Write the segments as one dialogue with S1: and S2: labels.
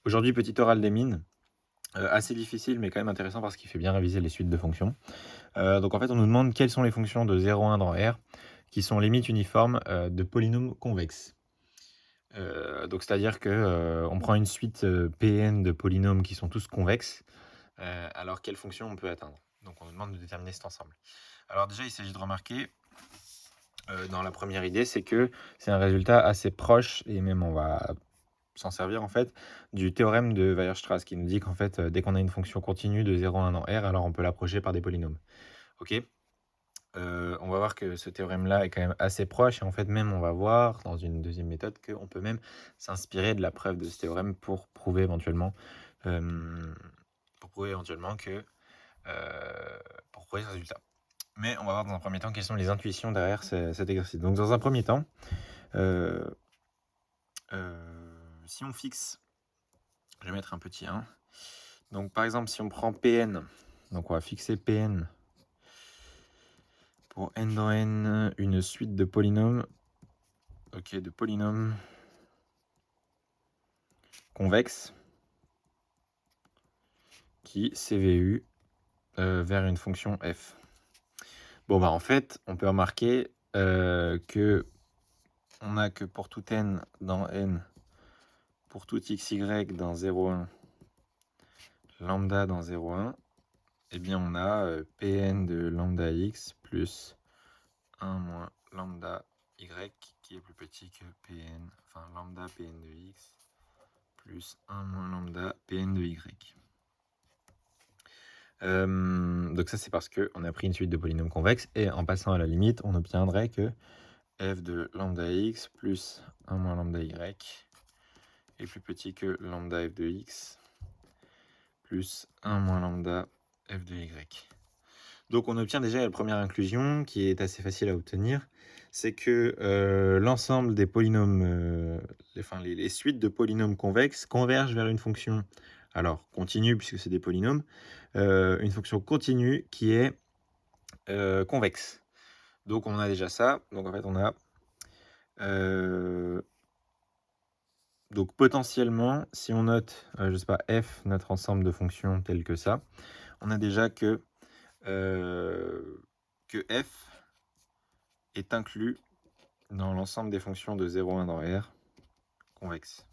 S1: Aujourd'hui, petit oral des mines, assez difficile, mais quand même intéressant parce qu'il fait bien réviser les suites de fonctions. Donc en fait, on nous demande quelles sont les fonctions de 0,1 dans R qui sont limites uniformes, de polynômes convexes. Donc c'est-à-dire que, on prend une suite, Pn de polynômes qui sont tous convexes, alors quelle fonction on peut atteindre? Donc on nous demande de déterminer cet ensemble. Alors déjà, il s'agit de remarquer, dans la première idée, c'est que c'est un résultat assez proche et même on va s'en servir en fait du théorème de Weierstrass qui nous dit qu'en fait, dès qu'on a une fonction continue de 0 à 1 dans R, alors on peut l'approcher par des polynômes. OK? On va voir que ce théorème-là est quand même assez proche et en fait même on va voir dans une deuxième méthode qu'on peut même s'inspirer de la preuve de ce théorème hem, pour prouver éventuellement que, pour prouver ce résultat. Mais on va voir dans un premier temps quelles sont les intuitions derrière cet exercice. Donc dans un premier temps, heu si on fixe, je vais mettre un petit 1. Donc par exemple, si on prend Pn, donc on va fixer Pn pour n dans n, une suite de polynômes, OK, de polynômes convexes qui CVU, vers une fonction f. Bon, bah, en fait, on peut remarquer, qu'on a que pour tout n dans n, pour tout xy dans 0,1, lambda dans 0,1, eh bien on a, Pn de lambda x plus 1 moins lambda y qui est plus petit que Pn, enfin lambda Pn de x plus 1 moins lambda Pn de y. Donc ça c'est parce qu'on a pris une suite de polynômes convexes et en passant à la limite, on obtiendrait que f de lambda x plus 1 moins lambda y est plus petit que lambda f de x plus 1 moins lambda f de y. Donc on obtient déjà la première inclusion qui est assez facile à obtenir, c'est que l'ensemble des polynômes, les suites de polynômes convexes convergent vers une fonction, alors continue puisque c'est des polynômes, une fonction continue qui est convexe. Donc on a déjà ça, donc en fait on a donc potentiellement si on note, je sais pas f, notre ensemble de fonctions tel que ça, on a déjà que f est inclus dans l'ensemble des fonctions de 0,1 dans R convexe,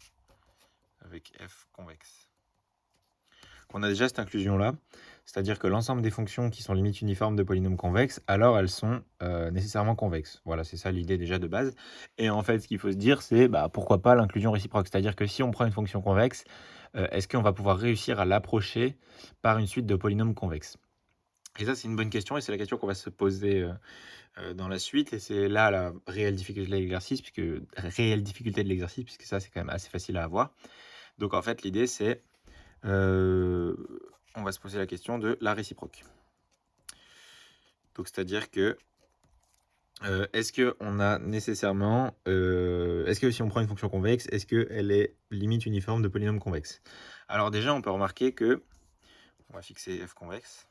S1: avec f convexe. On a déjà cette inclusion-là, c'est-à-dire que l'ensemble des fonctions qui sont limites uniformes de polynômes convexes, alors elles sont nécessairement convexes. Voilà, c'est ça l'idée déjà de base. Et en fait, ce qu'il faut se dire, c'est pourquoi pas l'inclusion réciproque. C'est-à-dire que si on prend une fonction convexe, est-ce qu'on va pouvoir réussir à l'approcher par une suite de polynômes convexes? Et ça, c'est une bonne question, et c'est la question qu'on va se poser dans la suite, et c'est là la réelle difficulté de l'exercice, puisque ça, c'est quand même assez facile à avoir. Donc en fait, l'idée, c'est, on va se poser la question de la réciproque. Donc c'est-à-dire que, est-ce qu'on a nécessairement, est-ce que si on prend une fonction convexe, est-ce qu'elle est limite uniforme de polynôme convexe? Alors déjà, on peut remarquer que, on va fixer f convexe.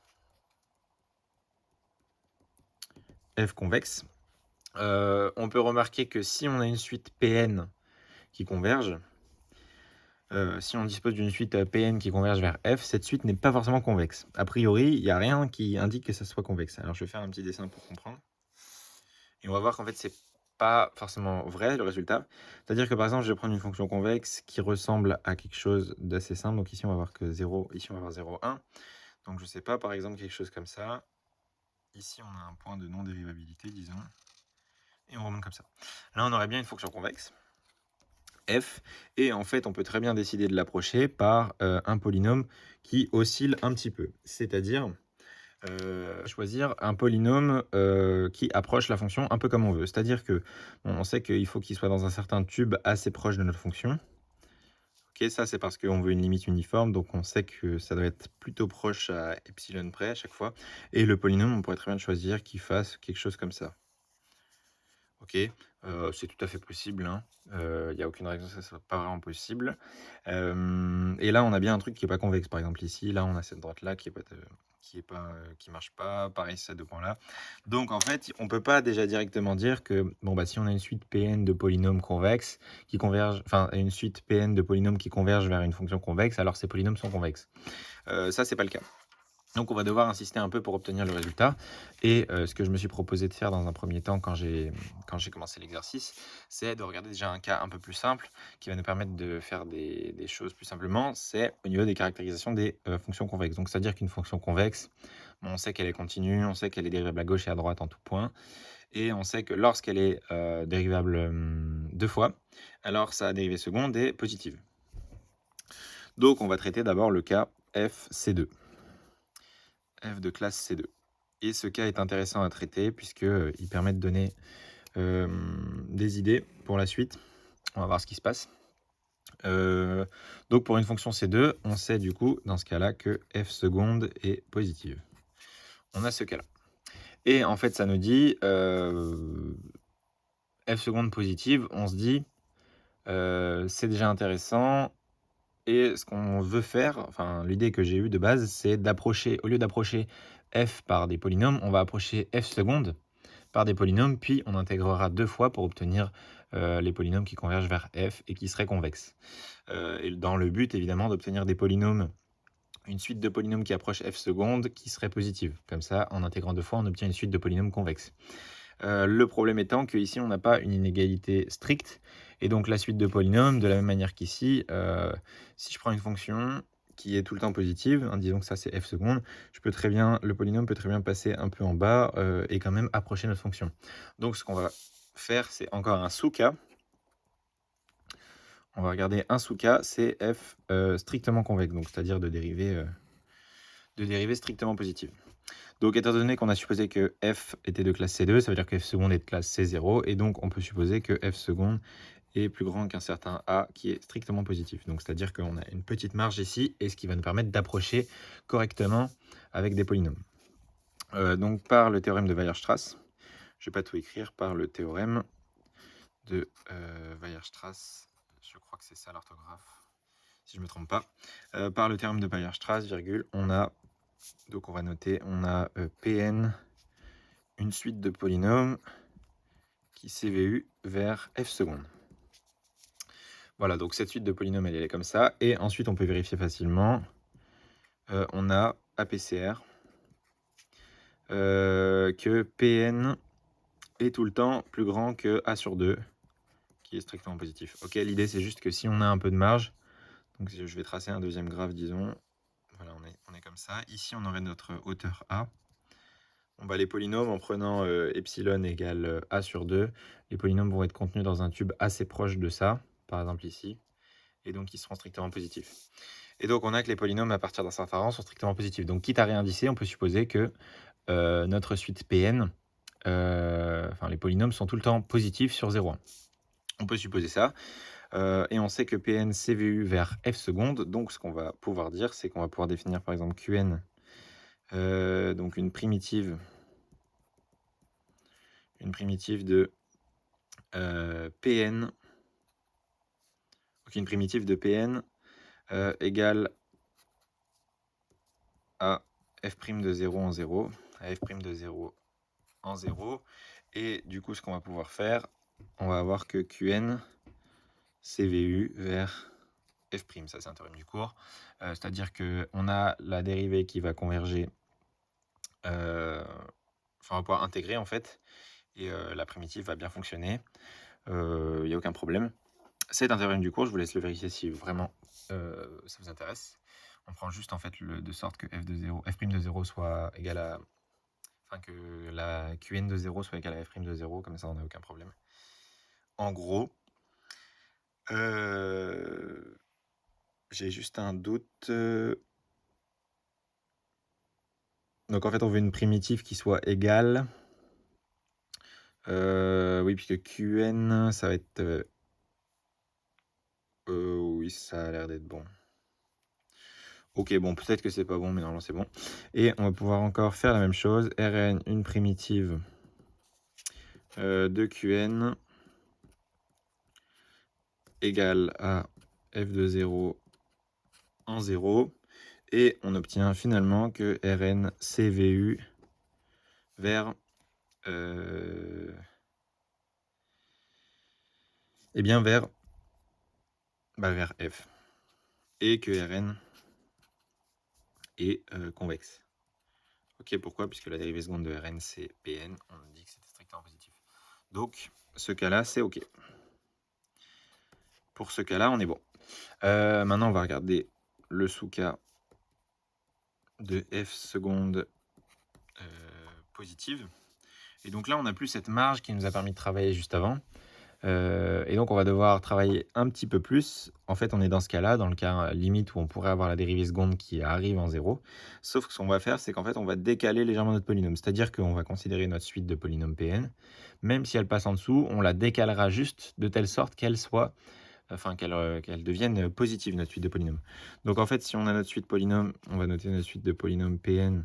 S1: F convexe. On peut remarquer que si on a une suite Pn qui converge, si on dispose d'une suite Pn qui converge vers F, cette suite n'est pas forcément convexe. A priori, il n'y a rien qui indique que ça soit convexe. Alors je vais faire un petit dessin pour comprendre. Et on va voir qu'en fait, c'est pas forcément vrai le résultat. C'est-à-dire que par exemple, je vais prendre une fonction convexe qui ressemble à quelque chose d'assez simple. Donc ici, on va voir que 0, ici, on va avoir 0, 1. Donc je sais pas, par exemple, quelque chose comme ça. Ici, on a un point de non-dérivabilité, disons. Et on remonte comme ça. Là, on aurait bien une fonction convexe, f, et en fait, on peut très bien décider de l'approcher par un polynôme qui oscille un petit peu. C'est-à-dire choisir un polynôme qui approche la fonction un peu comme on veut. C'est-à-dire que on sait qu'il faut qu'il soit dans un certain tube assez proche de notre fonction. Ok, ça c'est parce qu'on veut une limite uniforme, donc on sait que ça doit être plutôt proche à epsilon près à chaque fois. Et le polynôme, on pourrait très bien le choisir qu'il fasse quelque chose comme ça. Ok, c'est tout à fait possible, hein. Il n'y a aucune raison que ça soit pas vraiment possible. Et là, on a bien un truc qui est pas convexe. Par exemple, ici, là, on a cette droite-là qui marche pas. Pareil, ces deux points-là. Donc, en fait, on peut pas déjà directement dire que, bon, bah, si on a une suite Pn de polynômes convexes qui convergent, enfin, une suite Pn de polynômes qui convergent vers une fonction convexe, alors ces polynômes sont convexes. Ça, c'est pas le cas. Donc on va devoir insister un peu pour obtenir le résultat. Et ce que je me suis proposé de faire dans un premier temps quand j'ai commencé l'exercice, c'est de regarder déjà un cas un peu plus simple qui va nous permettre de faire des choses plus simplement. C'est au niveau des caractérisations des fonctions convexes. Donc c'est-à-dire qu'une fonction convexe, bon, on sait qu'elle est continue, on sait qu'elle est dérivable à gauche et à droite en tout point. Et on sait que lorsqu'elle est dérivable deux fois, alors sa dérivée seconde est positive. Donc on va traiter d'abord le cas FC2. F de classe C2. Et ce cas est intéressant à traiter puisqu'il permet de donner des idées pour la suite. On va voir ce qui se passe. Donc pour une fonction C2, on sait du coup dans ce cas-là que F seconde est positive. On a ce cas-là. Et en fait, ça nous dit F seconde positive, on se dit c'est déjà intéressant. Et ce qu'on veut faire, enfin l'idée que j'ai eue de base, c'est d'approcher, au lieu d'approcher f par des polynômes, on va approcher f seconde par des polynômes, puis on intégrera deux fois pour obtenir les polynômes qui convergent vers f et qui seraient convexes. Et dans le but évidemment d'obtenir des polynômes, une suite de polynômes qui approche f seconde qui serait positive. Comme ça, en intégrant deux fois, on obtient une suite de polynômes convexes. Le problème étant qu'ici, on n'a pas une inégalité stricte. Et donc, la suite de polynômes, de la même manière qu'ici, si je prends une fonction qui est tout le temps positive, hein, disons que ça c'est f seconde, le polynôme peut très bien passer un peu en bas et quand même approcher notre fonction. Donc, ce qu'on va faire, c'est encore un sous-cas. On va regarder un sous-cas, c'est f strictement convexe, donc c'est-à-dire de dérivée strictement positive. Donc, étant donné qu'on a supposé que f était de classe C2, ça veut dire que f seconde est de classe C0, et donc on peut supposer que f seconde est plus grand qu'un certain a qui est strictement positif. Donc, c'est-à-dire qu'on a une petite marge ici, et ce qui va nous permettre d'approcher correctement avec des polynômes. Donc, par le théorème de Weierstrass, je ne vais pas tout écrire, par le théorème de Weierstrass, je crois que c'est ça l'orthographe, si je ne me trompe pas, par le théorème de Weierstrass, virgule, on a, donc on va noter, on a Pn, une suite de polynômes qui CVU vers f seconde. Voilà, donc cette suite de polynômes, elle est comme ça. Et ensuite, on peut vérifier facilement. On a APCR que Pn est tout le temps plus grand que A sur 2, qui est strictement positif. Ok, l'idée, c'est juste que si on a un peu de marge, donc je vais tracer un deuxième graphe, disons. Voilà, on est comme ça. Ici, on aurait notre hauteur A. Bon, bah, les polynômes, en prenant epsilon égale A sur 2, les polynômes vont être contenus dans un tube assez proche de ça, par exemple ici, et donc ils seront strictement positifs. Et donc on a que les polynômes à partir d'un certain rang sont strictement positifs. Donc quitte à réindicer, on peut supposer que notre suite Pn, enfin les polynômes sont tout le temps positifs sur 0,1. On peut supposer ça. Et on sait que Pn CVU vers f seconde. Donc ce qu'on va pouvoir dire, c'est qu'on va pouvoir définir par exemple Qn, donc une primitive de Pn, donc une primitive de Pn égale à f' de 0 en 0, à f' de 0 en 0. Et du coup, ce qu'on va pouvoir faire, on va avoir que Qn CVU vers f', ça c'est un théorème du cours, c'est-à-dire qu'on a la dérivée qui va converger, enfin on va pouvoir intégrer en fait, et la primitive va bien fonctionner, il n'y a aucun problème. C'est un théorème du cours, je vous laisse le vérifier si vraiment ça vous intéresse. On prend juste en fait de sorte que f' de 0 soit égal à, enfin que la Qn de 0 soit égale à f' de 0, comme ça on n'a aucun problème. En gros, j'ai juste un doute. Donc en fait, on veut une primitive qui soit égale. Oui, puisque Qn, ça va être. Oui, ça a l'air d'être bon. Ok, bon, peut-être que c'est pas bon, mais normalement c'est bon. Et on va pouvoir encore faire la même chose. Rn, une primitive de Qn égale à f de 0 en 0. Et on obtient finalement que Rn CVU vers, eh bien vers F. Et que Rn est convexe. Ok, pourquoi? Puisque la dérivée seconde de Rn c'est Pn, on a dit que c'était strictement positif. Donc ce cas-là c'est ok. Pour ce cas-là on est bon. Maintenant on va regarder le sous-cas de F seconde positive. Et donc là on n'a plus cette marge qui nous a permis de travailler juste avant. Et donc on va devoir travailler un petit peu plus. En fait on est dans ce cas-là, dans le cas limite où on pourrait avoir la dérivée seconde qui arrive en 0. Sauf que ce qu'on va faire, c'est qu'en fait on va décaler légèrement notre polynôme. C'est-à-dire qu'on va considérer notre suite de polynômes Pn. Même si elle passe en dessous, on la décalera juste de telle sorte qu'elle soit, enfin qu'elle devienne positive, notre suite de polynômes. Donc en fait si on a notre suite polynôme, on va noter notre suite de polynômes Pn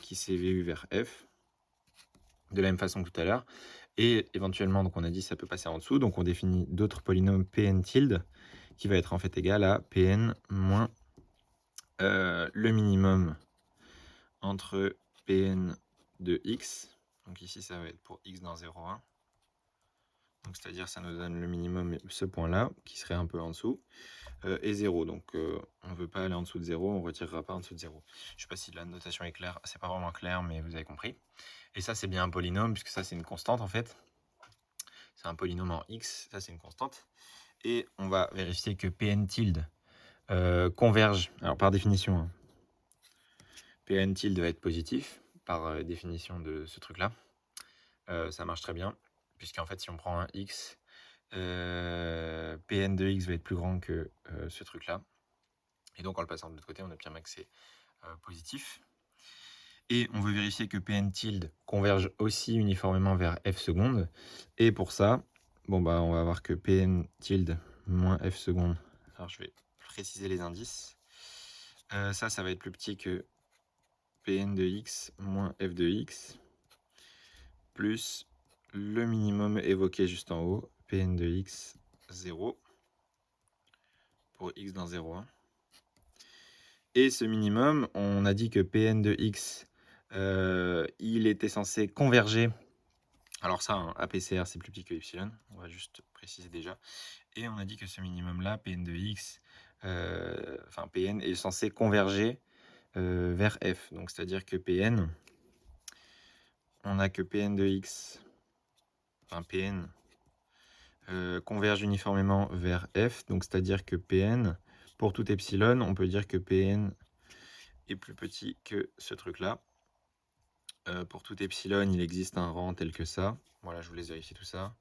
S1: qui CVU vers f, de la même façon que tout à l'heure. Et éventuellement, donc on a dit ça peut passer en dessous, donc on définit d'autres polynômes Pn tilde qui va être en fait égal à Pn moins le minimum entre Pn de x. Donc ici ça va être pour x dans 0,1. Donc c'est-à-dire ça nous donne le minimum, ce point-là, qui serait un peu en dessous, et 0. Donc on ne veut pas aller en dessous de 0, on ne retirera pas en dessous de 0. Je ne sais pas si la notation est claire, c'est pas vraiment clair, mais vous avez compris. Et ça c'est bien un polynôme, puisque ça c'est une constante en fait. C'est un polynôme en x, ça c'est une constante. Et on va vérifier que Pn tilde converge, alors par définition, hein, Pn tilde va être positif, par définition de ce truc-là. Ça marche très bien, puisqu'en fait si on prend un x, Pn de x va être plus grand que ce truc-là. Et donc en le passant de l'autre côté, on obtient bien que c'est positif. Et on veut vérifier que Pn tilde converge aussi uniformément vers f seconde. Et pour ça, bon bah on va voir que Pn tilde moins f seconde. Alors je vais préciser les indices. Ça va être plus petit que Pn de x moins f de x plus le minimum évoqué juste en haut, Pn de x 0 pour x dans 0,1. Et ce minimum, on a dit que Pn de x, il était censé converger. Alors ça, hein, APCR, c'est plus petit que epsilon, on va juste préciser déjà. Et on a dit que ce minimum-là, Pn de x, enfin Pn est censé converger vers f. Donc c'est-à-dire que Pn, on a que Pn de x, enfin Pn, converge uniformément vers f. Donc c'est-à-dire que Pn, pour tout epsilon, on peut dire que Pn est plus petit que ce truc-là. Pour tout epsilon, il existe un rang tel que ça. Voilà, je vous laisse vérifier tout ça.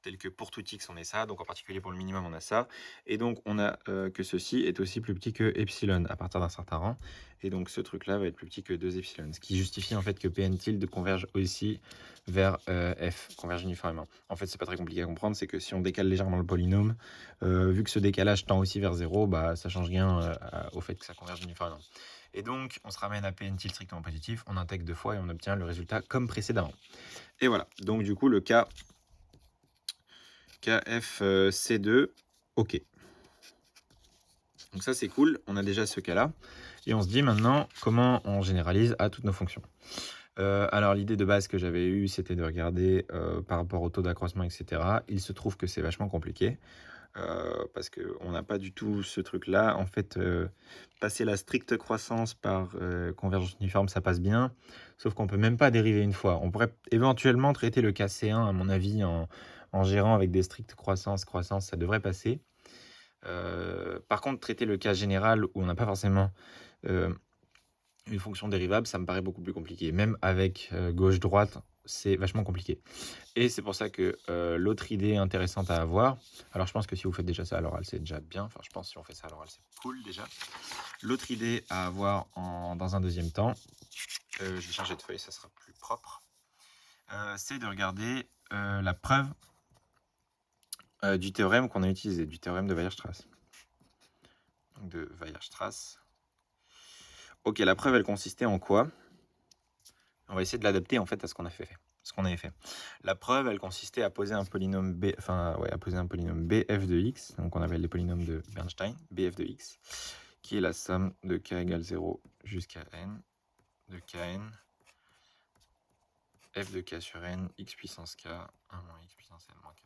S1: Tel que pour tout x, on est ça. Donc en particulier pour le minimum, on a ça. Et donc on a que ceci est aussi plus petit que epsilon à partir d'un certain rang. Et donc ce truc-là va être plus petit que 2 epsilon. Ce qui justifie en fait que Pn tilde converge aussi vers f, converge uniformément. En fait, c'est pas très compliqué à comprendre. C'est que si on décale légèrement le polynôme, vu que ce décalage tend aussi vers 0, bah, ça change rien au fait que ça converge uniformément. Et donc, on se ramène à Pn tilde strictement positif, on intègre 2 fois et on obtient le résultat comme précédemment. Et voilà, donc du coup, le cas KFC2, ok. Donc ça, c'est cool, on a déjà ce cas-là. Et on se dit maintenant comment on généralise à toutes nos fonctions. Alors, l'idée de base que j'avais eue, c'était de regarder par rapport au taux d'accroissement, etc. Il se trouve que c'est vachement compliqué. Parce qu'on n'a pas du tout ce truc-là. En fait, passer la stricte croissance par convergence uniforme, ça passe bien, sauf qu'on peut même pas dériver une fois. On pourrait éventuellement traiter le cas C1, à mon avis, en gérant avec des strictes croissance, ça devrait passer. Par contre, traiter le cas général, où on n'a pas forcément une fonction dérivable, ça me paraît beaucoup plus compliqué. Même avec gauche-droite, c'est vachement compliqué. Et c'est pour ça que l'autre idée intéressante à avoir, alors je pense que si vous faites déjà ça à l'oral, c'est déjà bien. Enfin, je pense que si on fait ça à l'oral, c'est cool déjà. L'autre idée à avoir dans un deuxième temps, je vais changer de feuille, ça sera plus propre, c'est de regarder la preuve du théorème qu'on a utilisé, du théorème de Weierstrass. Donc de Weierstrass. Ok, la preuve, elle consistait en quoi? On va essayer de l'adapter en fait à ce qu'on a fait. qu'on avait fait. La preuve, elle consistait à poser un polynôme b, à poser un polynôme bf de x, donc on appelle les polynômes de Bernstein, bf de x, qui est la somme de k égale 0 jusqu'à n de kn f de k sur n, x puissance k, 1 moins x puissance n moins k.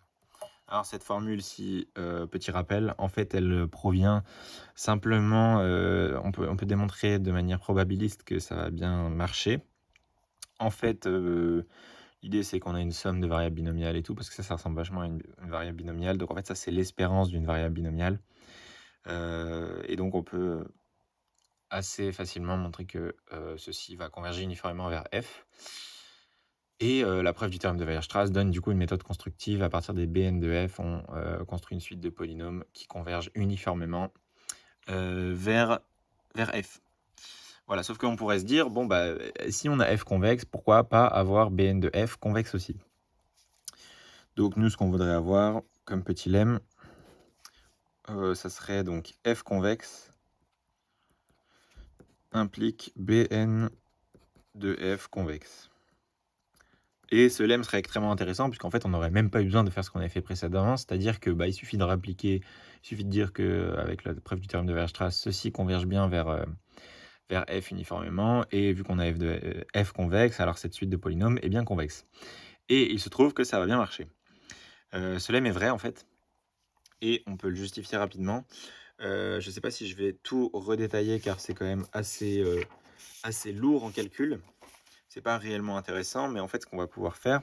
S1: Alors cette formule-ci, petit rappel, en fait elle provient simplement, on peut démontrer de manière probabiliste que ça va bien marcher. En fait, l'idée c'est qu'on a une somme de variables binomiales et tout, parce que ça ressemble vachement à une variable binomiale. Donc en fait ça c'est l'espérance d'une variable binomiale. Et donc on peut assez facilement montrer que ceci va converger uniformément vers f. Et la preuve du théorème de Weierstrass donne du coup une méthode constructive. À partir des Bn de f, on construit une suite de polynômes qui convergent uniformément vers f. Voilà, sauf qu'on pourrait se dire, bon, bah, si on a f convexe, pourquoi pas avoir Bn de f convexe aussi? Donc nous, ce qu'on voudrait avoir comme petit lemme, ça serait donc f convexe implique Bn de f convexe. Et ce lemme serait extrêmement intéressant, puisqu'en fait, on n'aurait même pas eu besoin de faire ce qu'on avait fait précédemment, c'est-à-dire que il suffit de réappliquer, il suffit de dire qu'avec la preuve du théorème de Weierstrass, ceci converge bien vers f uniformément, et vu qu'on a f de f convexe, alors cette suite de polynômes est bien convexe. Et il se trouve que ça va bien marcher. Ce lemme est vrai, en fait, et on peut le justifier rapidement. Je ne sais pas si je vais tout redétailler, car c'est quand même assez lourd en calcul. C'est pas réellement intéressant, mais en fait, ce qu'on va pouvoir faire,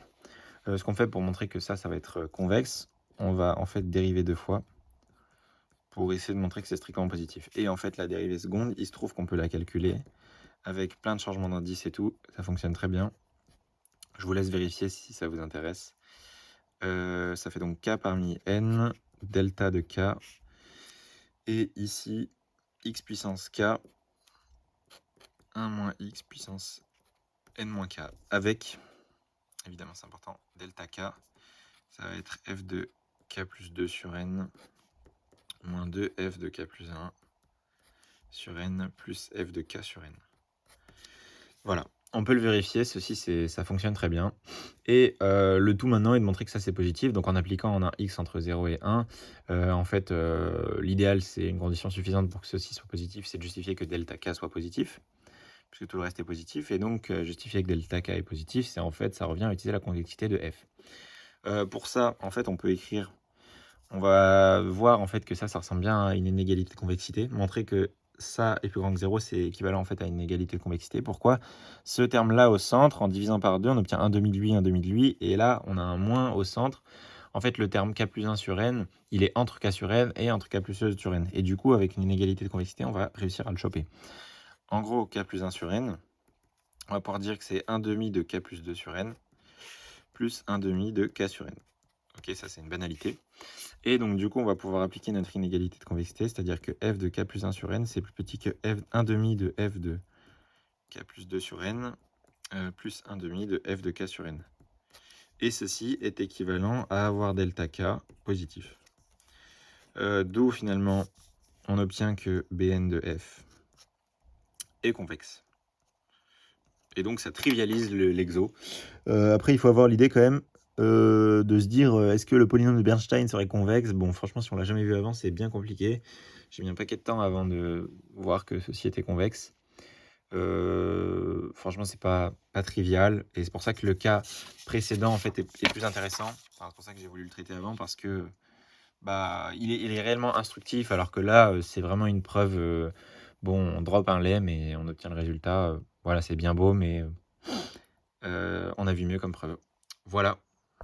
S1: ce qu'on fait pour montrer que ça va être convexe, on va en fait dériver 2 fois pour essayer de montrer que c'est strictement positif. Et en fait, la dérivée seconde, il se trouve qu'on peut la calculer avec plein de changements d'indices et tout. Ça fonctionne très bien. Je vous laisse vérifier si ça vous intéresse. Ça fait donc k parmi n, delta de k, et ici, x puissance k, 1 moins x puissance n moins k, avec, évidemment c'est important, delta k, ça va être f de k plus 2 sur n, moins 2 f de k plus 1 sur n, plus f de k sur n. Voilà, on peut le vérifier, ça fonctionne très bien. Et le tout maintenant est de montrer que ça c'est positif, donc en appliquant un x entre 0 et 1, en fait l'idéal c'est une condition suffisante pour que ceci soit positif, c'est de justifier que delta k soit positif, puisque tout le reste est positif, et donc justifier que delta k est positif, c'est en fait, ça revient à utiliser la convexité de f. Pour ça, en fait, on peut écrire, on va voir en fait que ça ressemble bien à une inégalité de convexité, montrer que ça est plus grand que 0, c'est équivalent en fait à une égalité de convexité. Pourquoi? Ce terme-là au centre, en divisant par 2, on obtient un demi de lui, un demi de lui, et là, on a un moins au centre. En fait, le terme k plus 1 sur n, il est entre k sur n et entre k plus 2 sur n. Et du coup, avec une inégalité de convexité, on va réussir à le choper. En gros, k plus 1 sur n, on va pouvoir dire que c'est 1 demi de k plus 2 sur n, plus 1 demi de k sur n. Ok, ça c'est une banalité. Et donc du coup, on va pouvoir appliquer notre inégalité de convexité, c'est-à-dire que f de k plus 1 sur n, c'est plus petit que f 1 demi de f de k plus 2 sur n, plus 1 demi de f de k sur n. Et ceci est équivalent à avoir delta k positif. D'où finalement, on obtient que Bn de f est convexe. Et donc ça trivialise l'exo. Après, il faut avoir l'idée quand même de se dire, est-ce que le polynôme de Bernstein serait convexe? Bon, franchement, si on l'a jamais vu avant, c'est bien compliqué. J'ai mis un paquet de temps avant de voir que ceci était convexe. Franchement, c'est pas trivial, et c'est pour ça que le cas précédent en fait est plus intéressant. Enfin, c'est pour ça que j'ai voulu le traiter avant, parce que il est réellement instructif, alors que là, c'est vraiment une preuve. Bon, on drop un lemme et on obtient le résultat. Voilà, c'est bien beau, mais on a vu mieux comme preuve. Voilà.